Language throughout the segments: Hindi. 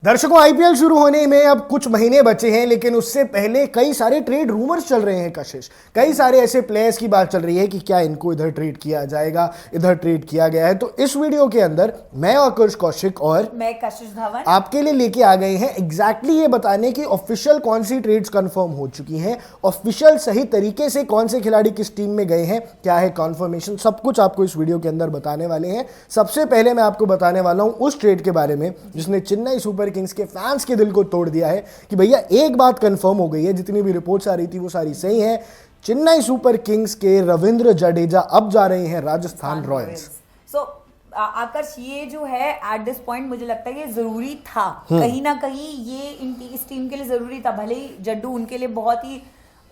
दर्शकों, आईपीएल शुरू होने में अब कुछ महीने बचे हैं, लेकिन उससे पहले कई सारे ट्रेड रूमर्स चल रहे हैं। कशिश, कई सारे ऐसे प्लेयर्स की बात चल रही है कि क्या इनको इधर ट्रेड किया जाएगा, इधर ट्रेड किया गया है। तो इस वीडियो के अंदर मैं आकर्ष कौशिक और मैं कशिश धवन आपके लिए लेके आ गए हैं एग्जैक्टली ये बताने की ऑफिशियल कौन सी ट्रेड्स कंफर्म हो चुकी हैं, ऑफिशियल सही तरीके से कौन से खिलाड़ी किस टीम में गए हैं, क्या है कॉन्फर्मेशन, सब कुछ आपको इस वीडियो के अंदर बताने वाले हैं। सबसे पहले मैं आपको बताने वाला हूं उस ट्रेड के बारे में जिसने चेन्नई सुपर किंग्स के फैंस के दिल को तोड़ दिया है कि भैया एक बात कंफर्म हो गई है, जितनी भी रिपोर्ट्स आ रही थी वो सारी सही है। चेन्नई सुपर किंग्स के रविंद्र जडेजा अब जा रहे हैं राजस्थान रॉयल्स। सो आकर्ष, ये जो है एट दिस पॉइंट मुझे लगता है ये जरूरी था, कहीं ना कहीं ये इस टीम के लिए जरूरी था। भले ही जड्डू उनके लिए बहुत ही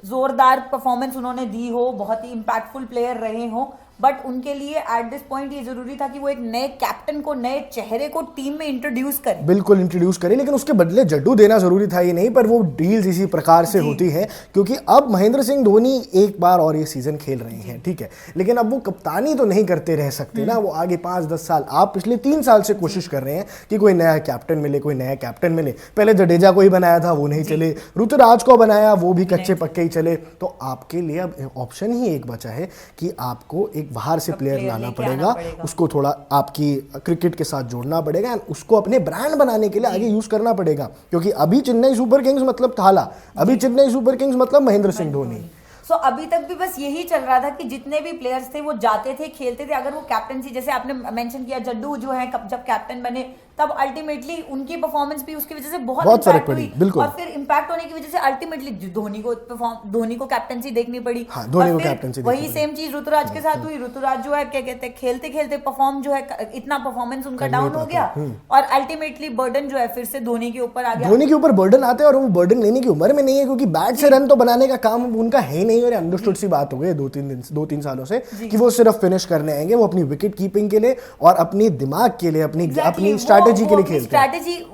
जोरदार परफॉर्मेंस उन्होंने दी हो, बहुत ही इंपैक्टफुल प्लेयर रहे हो, बट उनके लिए एट दिस पॉइंट ये जरूरी था कि वो एक नए कैप्टन को, नए चेहरे को टीम में इंट्रोड्यूस करें। बिल्कुल इंट्रोड्यूस करें, लेकिन उसके बदले जड्डू देना जरूरी था ये नहीं, पर वो डील्स इसी प्रकार से होती है क्योंकि अब महेंद्र सिंह धोनी एक बार और ये सीजन खेल रहे हैं, ठीक है, लेकिन अब वो कप्तानी तो नहीं करते रह सकते ना। वो आगे 5-10 साल, आप पिछले 3 साल से कोशिश कर रहे हैं कि कोई नया कैप्टन मिले, कोई नया कैप्टन मिले। पहले जडेजा को ही बनाया था, वो नहीं चले, ऋतुराज को बनाया, वो भी कच्चे पक्के ही चले। तो आपके लिए अब ऑप्शन ही एक बचा है कि आपको एक बाहर से प्लेयर लाना पड़ेगा, उसको थोड़ा आपकी क्रिकेट के साथ जोड़ना पड़ेगा, उसको अपने ब्रांड बनाने के लिए आगे यूज करना पड़ेगा। क्योंकि अभी चेन्नई सुपर किंग्स मतलब थाला, अभी चेन्नई सुपर किंग्स मतलब महेंद्र सिंह धोनी। सो अभी तक भी बस यही चल रहा था कि जितने भी प्लेयर्स थे वो जाते थे, खेलते थे। अगर वो कैप्टनसी, जैसे आपने मेंशन किया, जड्डू जो है जब कैप्टन बने तब अल्टीमेटली उनकी परफॉर्मेंस भी उसकी वजह से बहुत फर्क हुई, और फिर इंपैक्ट होने की वजह से अल्टीमेटली धोनी को कैप्टनसी देखनी पड़ी। हाँ, धोनी को कैप्टनसी वही सेम चीज ऋतुराज के साथ हुई। ऋतुराज जो है क्या कहते हैं, खेलते खेलते परफॉर्म जो है इतना परफॉर्मेंस उनका डाउन हो गया, और अल्टीमेटली बर्डन जो है फिर से धोनी के ऊपर आ गया। धोनी के ऊपर बर्डन आते हैं और वो बर्डन लेने की उम्र में नहीं है, क्योंकि बैट से रन तो बनाने का काम उनका है ही नहीं। और अंडरस्टूड सी बात हो गई 2-3 सालों से कि वो सिर्फ फिनिश करने आएंगे। वो अपनी विकेट कीपिंग के लिए और अपनी दिमाग के लिए, अपनी स्ट्रैटेजी के लिए खेलते हैं।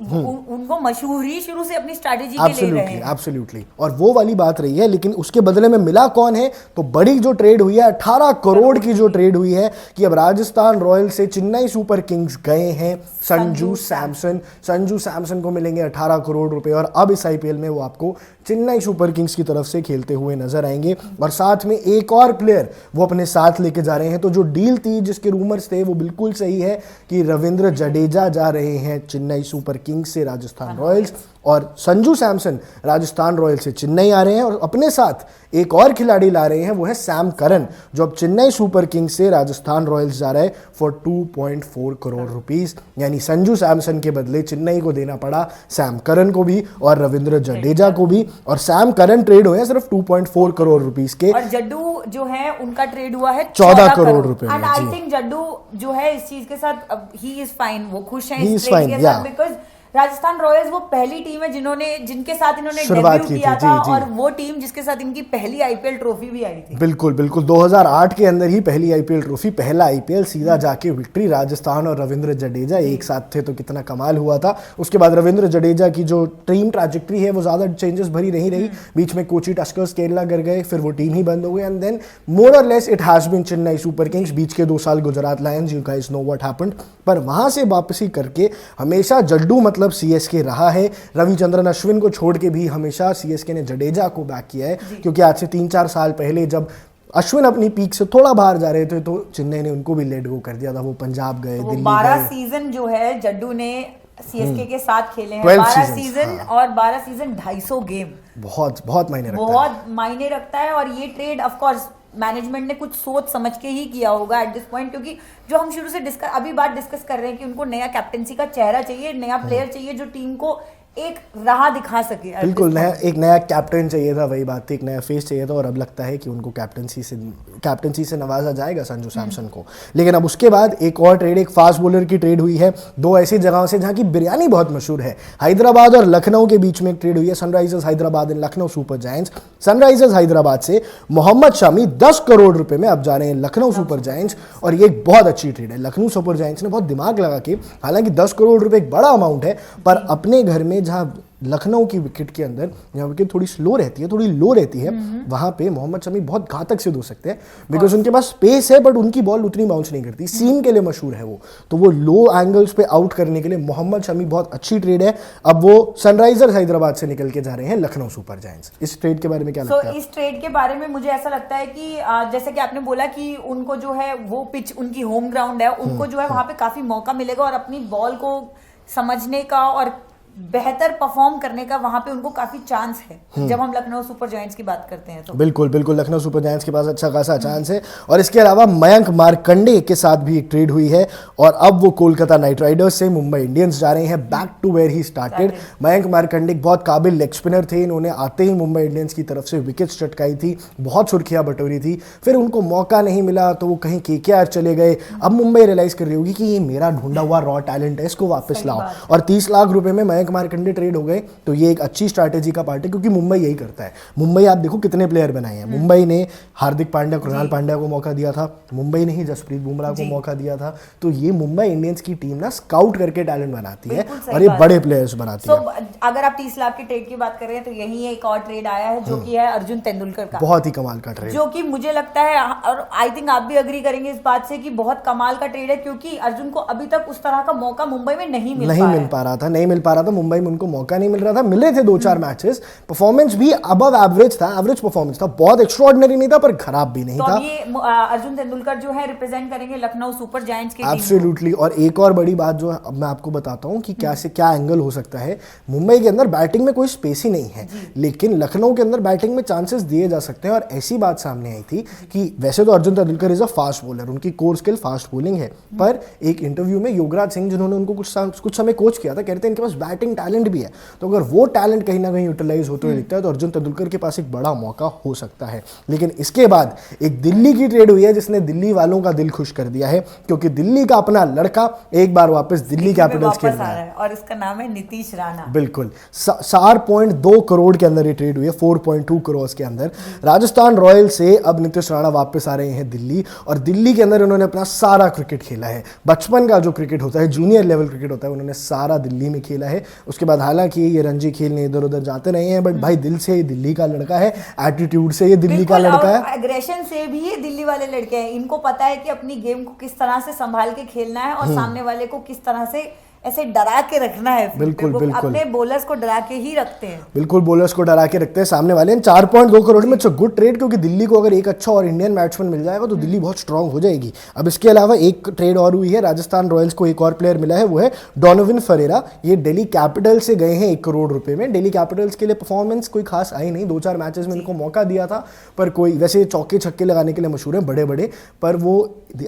उनको मशहूर ही शुरू से अपनी स्ट्रैटेजी के लिए रहे हैं। एब्सोल्युटली, और वो वाली बात रही है। लेकिन उसके बदले में मिला कौन है? तो बड़ी जो ट्रेड हुई है, 18 करोड़ की जो ट्रेड हुई है कि अब राजस्थान रॉयल्स से चेन्नई सुपर किंग्स गए हैं संजू सैमसन। संजू सैमसन को मिलेंगे 18 करोड़ रुपए, और अब इस आईपीएल में वो आपको चेन्नई सुपर किंग्स की तरफ से खेलते हुए नजर आएंगे। और साथ में एक और प्लेयर वो अपने साथ लेके जा रहे हैं। तो जो डील थी, जिसके रूमर्स थे, वो बिल्कुल सही है कि रविंद्र जडेजा जा रहे हैं चेन्नई सुपर किंग्स से राजस्थान रॉयल्स, और संजू सैमसन राजस्थान रॉयल्स से चेन्नई आ रहे हैं। और अपने साथ एक और खिलाड़ी ला रहे हैं, वो है सैम करन, जो अब चेन्नई सुपर किंग्स से राजस्थान रॉयल्स जा रहा है फॉर 2.4 करोड़ रुपीस। यानी संजू सैमसन के बदले चेन्नई को देना पड़ा सैम करन को भी और रविंद्र जडेजा को भी। और सैम करन ट्रेड हुए हैं सिर्फ 2.4 करोड़ रुपीस के, और जड्डू जो है उनका ट्रेड हुआ है 14 करोड़ रुपए में। एंड आई थिंक जड्डू जो है इस चीज के साथ ही इज फाइन, वो खुश हैं इस ट्रेड के साथ, बिकॉज राजस्थान रॉयल्स वो पहली टीम है जिनके साथ इन्होंने डेब्यू किया था, और वो टीम जिसके साथ इनकी पहली आईपीएल ट्रॉफी भी आई थी। बिल्कुल बिल्कुल, 2008 के अंदर ही पहली आईपीएल ट्रॉफी, पहला आईपीएल, सीधा जाके विक्ट्री। राजस्थान और रविंद्र जडेजा एक साथ थे तो कितना कमाल हुआ था। उसके बाद रविंद्र जडेजा की जो टीम ट्रैजेक्टरी है वो ज्यादा चेंजेस भरी नहीं रही। बीच में कोची टस्कर्स केरला गिर गए, फिर वो टीम ही बंद हो गई, एंड देन मोर और less it has been Chennai super kings. बीच के 2 साल Gujarat lions, you guys know what happened. पर वहां से वापसी करके हमेशा जड्डू मतलब सीएसके रहा है। रविचंद्रन अश्विन को छोड़ के भी हमेशा सीएसके ने जडेजा को बैक किया है, क्योंकि आज से 3-4 साल पहले जब अश्विन अपनी पीक से थोड़ा बाहर जा रहे थे तो चेन्नई ने उनको भी लेट गो कर दिया था। वो पंजाब गए, दिल्ली गए। 12 सीजन जो है जड्डू ने सीएसके के साथ खेले हैं, 12 सीजन, और 12 सीजन 250 गेम। बहुत मायने रखता है। और ये ट्रेड ऑफ कोर्स मैनेजमेंट ने कुछ सोच समझ के ही किया होगा एट दिस पॉइंट, क्योंकि जो हम शुरू से डिस्कस कर रहे हैं कि उनको नया कैप्टेंसी का चेहरा चाहिए, नया प्लेयर चाहिए जो टीम को एक राह दिखा सके। बिल्कुल, एक नया कैप्टन चाहिए था, वही बात थी, एक नया फेस चाहिए था। और अब लगता है कि उनको कैप्टनसी से नवाजा जाएगा संजू सैमसन को। लेकिन अब उसके बाद एक और ट्रेड, एक फास्ट बॉलर की ट्रेड हुई है 2 ऐसी जगहों से जहां की बिरयानी बहुत मशहूर है। हैदराबाद और लखनऊ के बीच में एक ट्रेड हुई है, Sunrisers Hyderabad and Lucknow super giants. Sunrisers Hyderabad से मोहम्मद शमी 10 करोड़ रुपए में अब जा रहे हैं लखनऊ सुपर जायंट्स, और ये एक बहुत अच्छी ट्रेड है। लखनऊ सुपर जायंट्स ने बहुत दिमाग लगा के, हालांकि 10 करोड़ रुपए एक बड़ा अमाउंट है, पर अपने घर में जहाँ लखनऊ की विकेट के अंदर जहाँ विकेट थोड़ी स्लो रहती है, थोड़ी लो रहती है, वहाँ पे मोहम्मद शमी बहुत घातक सिद्ध हो सकते हैं, बिकॉज उनके पास स्पेस है बट उनकी बॉल उतनी बाउंस नहीं करती, सीम के लिए मशहूर है वो, तो वो लो एंगल्स पे आउट करने के लिए मोहम्मद शमी बहुत अच्छी ट्रेड है। अब वो सनराइजर्स हैदराबाद से निकल के जा रहे हैं लखनऊ सुपर जायंट्स। इस ट्रेड के बारे में क्या लगता है? इस ट्रेड के बारे में मुझे ऐसा लगता है कि जैसे कि आपने बोला कि उनको जो है वो पिच उनकी होम ग्राउंड है, उनको जो है वहां पे काफी मौका मिलेगा और अपनी बॉल को समझने का और बेहतर परफॉर्म करने का वहां पे उनको काफी चांस है जब हम लखनऊ सुपर जायंट्स की बात करते हैं तो। बिल्कुल बिल्कुल, लखनऊ सुपर जायंट्स के पास अच्छा खासा चांस है। और इसके अलावा मयंक मार्कंडे के साथ भी एक ट्रेड हुई है और अब वो कोलकाता नाइट राइडर्स से मुंबई इंडियंस जा रहे हैं, back to where he started. Mayank Markande बहुत काबिल लेग स्पिनर थे, इन्होंने आते ही मुंबई इंडियंस की तरफ से विकेट्स चटकाई थी, बहुत सुर्खियां बटोरी थी, फिर उनको मौका नहीं मिला तो वो कहीं केकेआर चले गए। अब मुंबई रियलाइज कर रही होगी कि ये मेरा ढूंढा हुआ रॉ टैलेंट है, इसको वापस लाओ, और 30 लाख रुपए में मयंक मार्कंडे ट्रेड गए, तो ये एक अच्छी स्ट्रैटेजी का पार्ट है क्योंकि मुंबई यही करता है। मुंबई आप देखो कितने प्लेयर बनाए हैं, मुंबई ने हार्दिक पांड्या, कृणाल पांड्या को मौका दिया था, मुंबई ने ही जसप्रीत बुमराह को मौका दिया था, तो ये मुंबई इंडियंस की टीम ना स्काउट करके टैलेंट बनाती है और ये बड़े प्लेयर्स बनाती है। अगर आप 30 लाख के ट्रेड की बात कर रहे हैं तो यही एक और ट्रेड आया है जो कि है अर्जुन तेंदुलकर का, बहुत ही कमाल का ट्रेड, जो कि मुझे लगता है और आई थिंक आप भी अग्री करेंगे इस बात से कि बहुत कमाल का ट्रेड है, क्योंकि अर्जुन को अभी तक उस तरह का मौका मुंबई में नहीं मिल पा रहा था। मुंबई में उनको मौका नहीं मिल रहा था, मिल रहे थे 2-4 मैचेस, परफॉर्मेंस भी अबव एवरेज था, एवरेज परफॉर्मेंस था, बहुत एक्स्ट्राऑर्डिनरी नहीं था पर खराब भी नहीं था। ये अर्जुन तेंदुलकर जो है रिप्रेजेंट करेंगे लखनऊ सुपर जायंट्स की टीम। एब्सोल्युटली। और एक और बड़ी बात जो अब मैं आपको बताता हूं कि क्या से क्या एंगल हो सकता है। मुंबई के अंदर बैटिंग में कोई स्पेस ही नहीं है, लेकिन लखनऊ के अंदर बैटिंग में चांसेस दिए जा सकते हैं, और ऐसी बात सामने आई थी कि वैसे तो Arjun Tendulkar is a fast bowler, उनकी कोर स्किल फास्ट बॉलिंग है, पर एक इंटरव्यू में योगराज सिंह जिन्होंने उनको कुछ समय कोच किया था, कहते हैं इनके पास बैटिंग टैलेंट भी है, तो अगर वो टैलेंट कहीं ना कहीं यूटिलाइज होते हुए दिखता है तो अर्जुन तेंदुलकर के पास एक बड़ा मौका हो सकता है। लेकिन इसके बाद एक दिल्ली की ट्रेड हुई है जिसने दिल्ली वालों का दिल खुश कर दिया है, क्योंकि दिल्ली का अपना लड़का एक बार वापस दिल्ली कैपिटल्स खेल रहा है और इसका नाम है नीतीश राणा। बिल्कुल, 4.2 करोड़ के अंदर ये ट्रेड हुई है, 4.2 करोड़ के अंदर। राजस्थान रॉयल से अब नीतीश राणा वापस आ रहे हैं दिल्ली, और दिल्ली के अंदर उन्होंने अपना सारा क्रिकेट खेला है, बचपन का जो क्रिकेट होता है, जूनियर लेवल क्रिकेट होता है, उन्होंने सारा दिल्ली में खेला है। उसके बाद हालांकि ये रणजी खेलने इधर उधर जाते रहे हैं, बट भाई दिल से ये दिल्ली का लड़का है, एटीट्यूड से ये दिल्ली का लड़का है, एग्रेशन से भी ये दिल्ली वाले लड़के हैं। इनको पता है कि अपनी गेम को किस तरह से संभाल के खेलना है और सामने वाले को किस तरह से ऐसे डरा के रखना है। बिल्कुल बिल्कुल, अपने बॉलर्स को डरा के ही रखते हैं, बिल्कुल बॉलर्स को डरा के रखते हैं सामने वाले। 4.2 करोड़ में गुड ट्रेड, क्योंकि दिल्ली को अगर एक अच्छा और इंडियन बैट्समैन मिल जाएगा तो दिल्ली बहुत स्ट्रांग हो जाएगी। अब इसके अलावा एक ट्रेड और हुई है, राजस्थान रॉयल्स को एक और प्लेयर मिला है, वो है डोनोविन फरेरा। ये दिल्ली कैपिटल से गए हैं 1 करोड़ रुपए में। दिल्ली कैपिटल्स के लिए परफॉर्मेंस कोई खास आई नहीं, 2-4 मैचेस में इनको मौका दिया था, पर कोई वैसे चौके छक्के लगाने के लिए मशहूर है बड़े बड़े, पर वो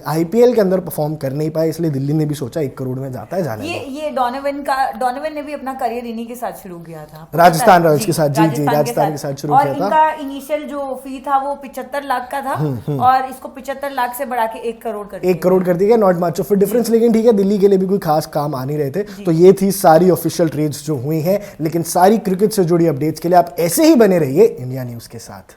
आईपीएल के अंदर परफॉर्म कर नहीं पाए, इसलिए दिल्ली ने भी सोचा 1 करोड़ में जाता है जाने। ये डोनोवन ने भी अपना करियर इन्हीं के साथ शुरू किया था, राजस्थान रॉयल्स के साथ। जी राजस्थान के साथ शुरू किया था। और इनका इनिशियल जो फी था वो 75 लाख का था, और इसको 75 लाख से बढ़ा के 1 करोड़ कर दिया। Not much of a difference, लेकिन ठीक है, दिल्ली के लिए भी कोई खास काम आ नहीं रहे थे। तो ये थी सारी ऑफिशियल ट्रेड्स जो हुई हैं, लेकिन सारी क्रिकेट से जुड़ी अपडेट्स के लिए आप ऐसे ही बने रहिए इंडिया न्यूज के साथ।